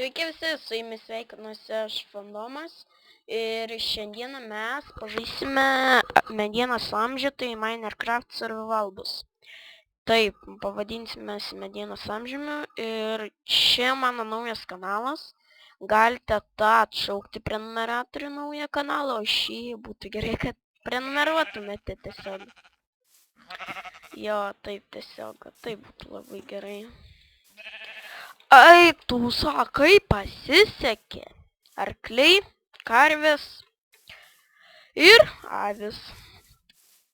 Sveiki visi, su jumis sveikinuosi aš Fandomas ir šiandieną mes pažaisime medienos amžių, Minecraft Survival bus. Taip, pavadinsime medienos amžiumi ir čia mano naujas kanalas. Galite tą atšaukti prenumeratorių naują kanalą, o šį būtų gerai, kad prenumeruotumėte tiesiog. Jo, taip tiesiog, tai būtų labai gerai. Ai, tu sakai, pasisekė. Arkliai, karvės ir avis.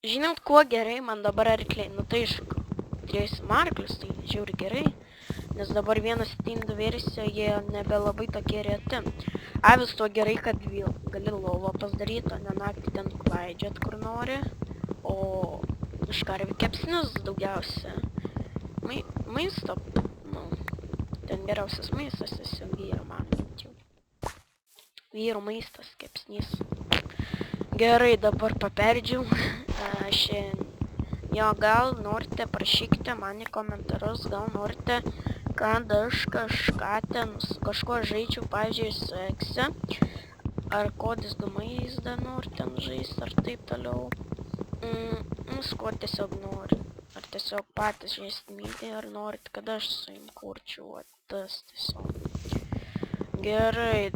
Žinot, kuo gerai man dabar arkliai? Nu tai aišku, turėsim arklius, tai žiūri gerai. Nes dabar 1.7 versijoje jie nebelabai tokie reti. Avis tuo gerai, kad gali lovą pasidaryti, o ne naktį ten klaidžiat kur nori. O iš karvių kepsnius daugiausia. Maisto. Ten geriausias maistas tiesiog vyro man jau. Vyro maistas, kepsnys. Gerai, dabar paperdžiau. Jo, gal norite, prašykite man į komentarus, gal norite, kad aš kažko žaidžiau, pavyzdžiui, su Exe. Ar kodis gamais dar norite žaisti, ar taip toliau. Ko tiesiog nori. Ar tiesiog patys žaisti mylį, ar norit, kad aš su jum kurčiau, tas tiesiog. Gerai,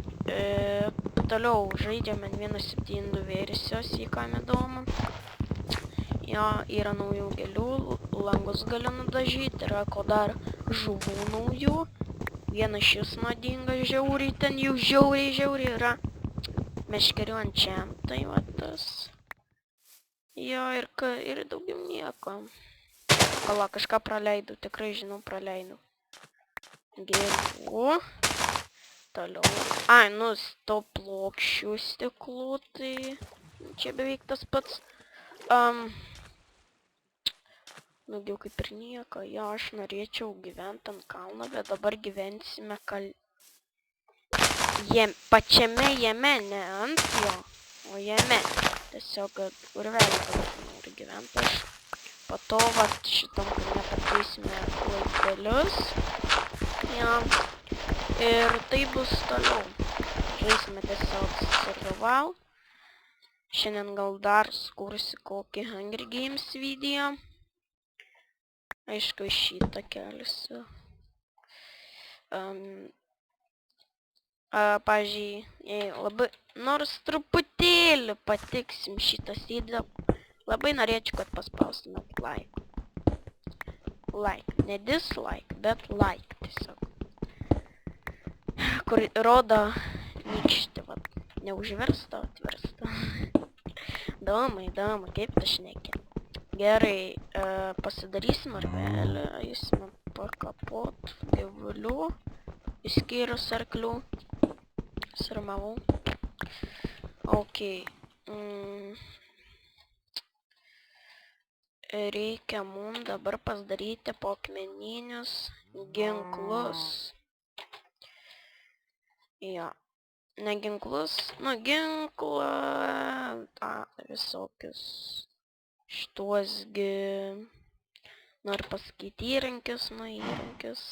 toliau žaidžiame 1.7 versijos, į ką įdomu. Jo, yra naujų gėlių, langus galiu nudažyti, yra ko dar žuvų naujų. Vienas šis nuodingas žiauriai, ten jų žiauriai yra. Meškerių ančiam, tai va tas. Jo, ir daugiau nieko. Pala, kažką praleidau, tikrai žinau, praleidau. Gėlių. Toliau. Ai, stop plokščių stiklų, tai čia beveik tas pats. Daugiau kaip ir nieko. Jo, aš norėčiau gyventi ant kalno, bet dabar gyvensime pačiame jame, ne ant jo, o jame. Tiesiog urvelį noriu gyventi aš. Po to, šitam kalne pakeisime laiptelius. Ja. Ir tai bus toliau. Žaisime tiesiog Survival. Šiandien gal dar skursi kokį Hunger Games video. Aišku, šitą keliusiu. Pavyzdžiui, jei labai nors truputėlį patiksim šitas video, labai norėčiau, kad paspaustumėt like. Like, ne dislike, bet like tiesiog. Kur rodo nykštį, neužversta, atversta. Įdomu, kaip tas šnekė. Gerai, pasidarysim arvelį, eisime pakapot gyvulių, išskyrus arklių. Surmavau. Ok. Reikia mums dabar pasidaryti po akmeninius ginklus. Jo. Ne ginklus, ginklą. Visokius. Šituosgi. Noriu pasakyti įrankius, įrankius.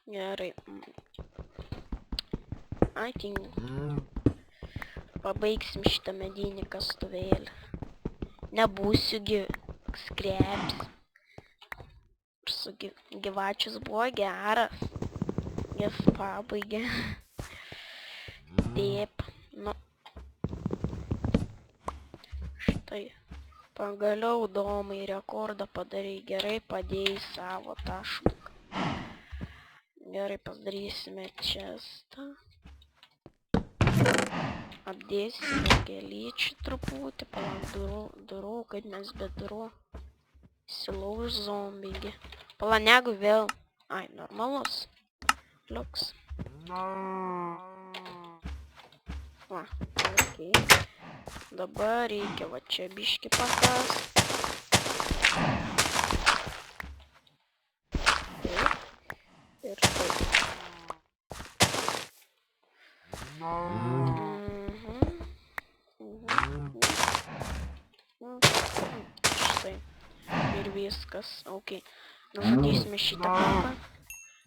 Gerai. Pabaigsim šitą medinį kastuvėlį. Nebūsiu skrebs. Su gyvačius buvo geras. Jis pabaigė. Taip. Štai. Pagaliau domai rekordą padarai. Gerai padėjai savo tašką. Gerai padarysime čestą. Apdėsime gėlyčių truputį, durų, kad mes be durų įsilauž zombigi. Pala, negu vėl. Ai, normalus. Liuks. Va, ok. Dabar reikia čia biškį pakas. Taip. Ir taip. Štai. Ir viskas. Ok. Nužudysime šitą kaką.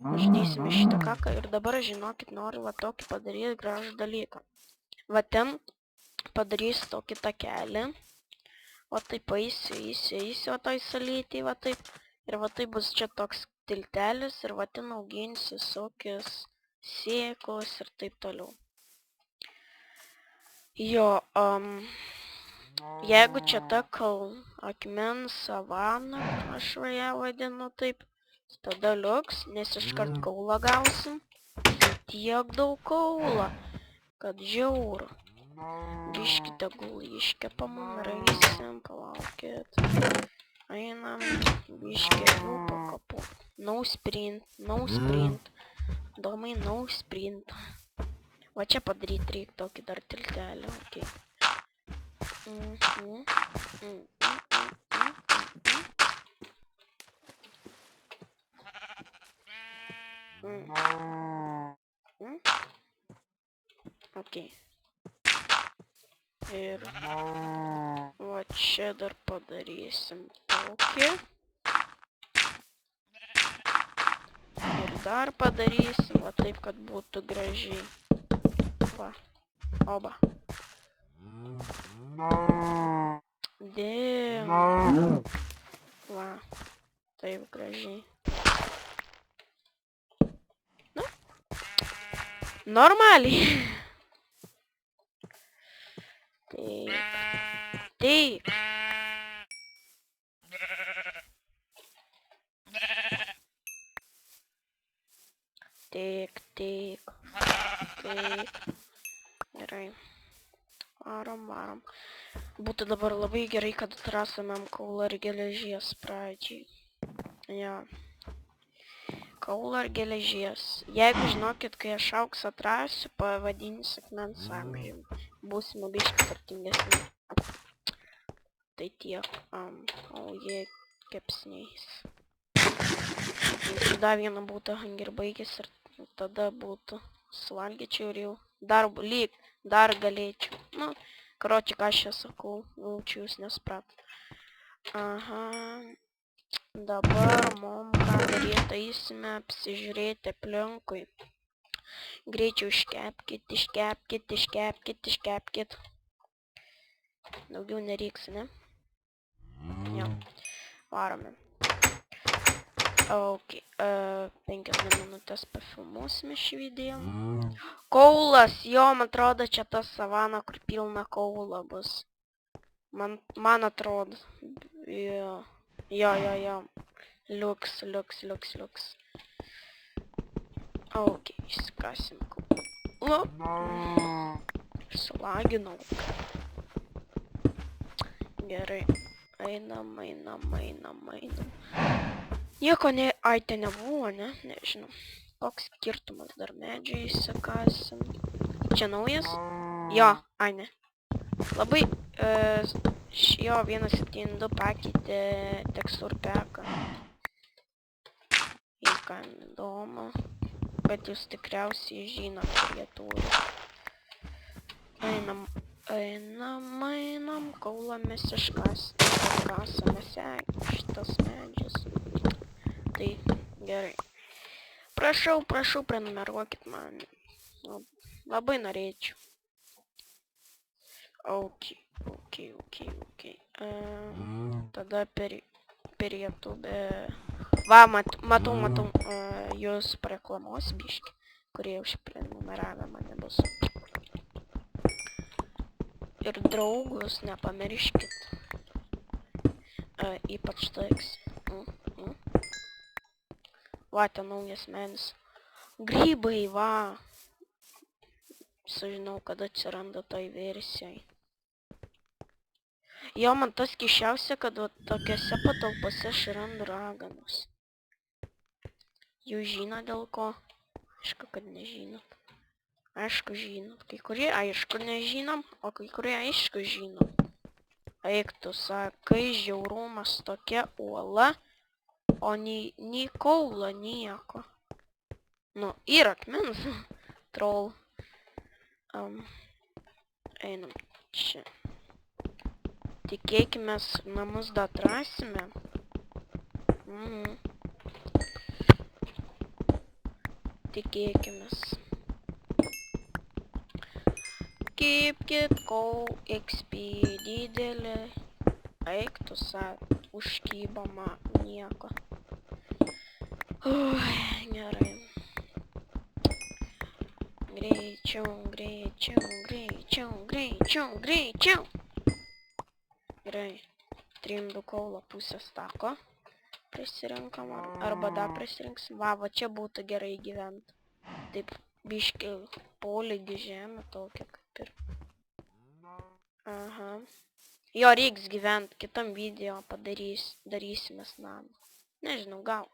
Nužudysime šitą kaką ir dabar, žinokit, noriu va tokį padaryti gražų dalyką. Va ten padarys tokį takelį. Va taip eisiu, va toj salytį, va taip. Ir va taip bus čia toks tiltelis ir va ten auginsiu visokius sėklos ir taip toliau. Jo, jeigu čia ta akmens savana, aš ją vadinu taip, tada liuks, nes iškart kaulą gausim. Tiek daug kaulą, kad žiauru. Biškį tegul iškepam, raisim, palaukit. Einam, biškį po kapu. No sprint. Domai, no sprint. Va čia padaryti reikia tokį dar tiltelį, okei. Okei. Ir va čia dar padarysim tokį. Ir dar padarysim, va taip, kad būtų gražiai. Va. Oba. Dėm. Va. Taip gražiai. Na. Normaliai. Taip. Tik. Gerai. Varom. Būtų dabar labai gerai, kad atrastumėm kaulą ir geležies pradžiai. Jo. Kaulą ir geležies. Jeigu žinokit, kai aš auksą atrasiu, pavadinsiu akmens amžiumi. Būsime biškį turtingesni. Tai tiek. O jie kepsniais. Jeigu dar vieną būtų ir baigęs ir tada būtų suvalgyčiau ir jau dar galėčiau. Nu, karoči, ką aš čia sakau, čia jūs nesuprat. Aha. Dabar mum ką daryti, eisime apsižiūrėti aplinkui. Greičiau iškepkit. Daugiau nereiks, ne? Jo. Varome. Ok, 5 minutės pafilmuosime šį video. Kaulas, jo, man atrodo, čia ta savana, kur pilna kaulą bus. Man atrodo. Jo. Liuks. Ok, išsikasim kaulą. Sulaginau. Gerai. Einam. Nieko ten nebuvo, ne? Nežinau. Koks skirtumas, dar medžiai įsikasim. Čia naujas? Jo, ne. Labai, jo 1.7.2 pakeitė tekstūr peką. Į ką įdomu. Bet jūs tikriausiai žinot, kur jie turi. Einam, kaulą mes iškasame šitas medžius. Tai gerai. Prašau, prenumeruokit man. Labai norėčiau. Ok. Tada per YouTube. Va, matau, jūs pareklamuos biškį, kurie užprenumeravę mane bus. Ir draugus nepamirškit. Ypač taiks. Va, ten naujas medis. Grybai, va. Sužinau, kad atsiranda tai versijai. Jo, man tas keisčiausia, kad tokiose patalpose aš randu raganus. Jūs žinot dėl ko? Aišku, kad nežinot. Aišku, žinot. Kai kurie aišku nežinom, o kai kurie aišku žinom. Eik tu sakai, žiaurumas tokia uola, o nei kaula nieko. Nu, ir akmens. Troll. Einam čia. Tikėkimės, namus dar atrasime. Tikėkimės. Kepkit, kol XP didelė. Eik tu užkybama nieko. Gerai. Greičiau. Gerai. 3 kaulo pusės tako. Prisirinkam. Arba dar prisirinksim. Va, čia būtų gerai gyventi. Taip, biški polygį žemę tokia kaip ir. Aha. Jo reiks gyventi, kitam video darysimės namą. Nežinau, gal.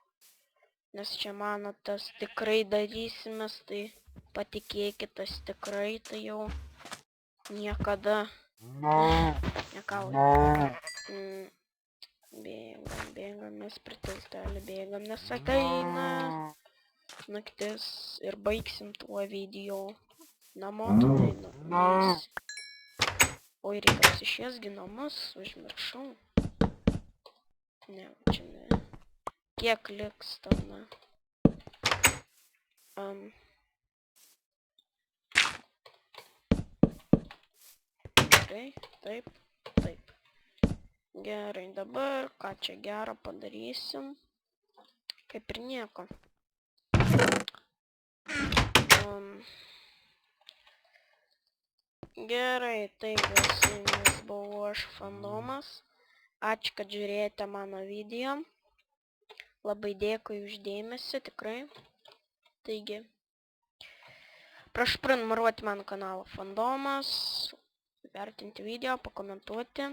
Nes čia mano tas tikrai darysimės, tai patikėkit, tas tikrai tai jau niekada. Nekauja. Bėgam, mes prie tiltelį bėgam, nes ateina naktis ir baigsim tuo video. Namo tada nueisi. Oi, reikia apsišviesgi namus, užmiršau. Ne, čia ne. Kiek liks tada? Gerai, taip. Gerai, dabar ką čia gero padarysim? Kaip ir nieko. Gerai, taigi su jumis buvau aš Fandomas. Ačiū, kad žiūrėjote mano video. Labai dėkui už dėmesį, tikrai. Taigi, prašau prenumeruoti mano kanalą Fandomas, vertinti video, pakomentuoti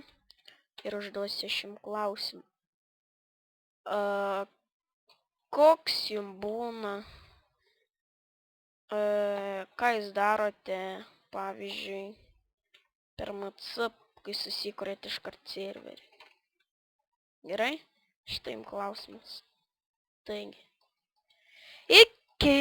ir užduosiu šiam klausimą. Koks jums būna, ką jūs darote, pavyzdžiui, per MC, kai susikuriate iškart serverį? Gerai? Štai jums klausimas. Taigi, iki!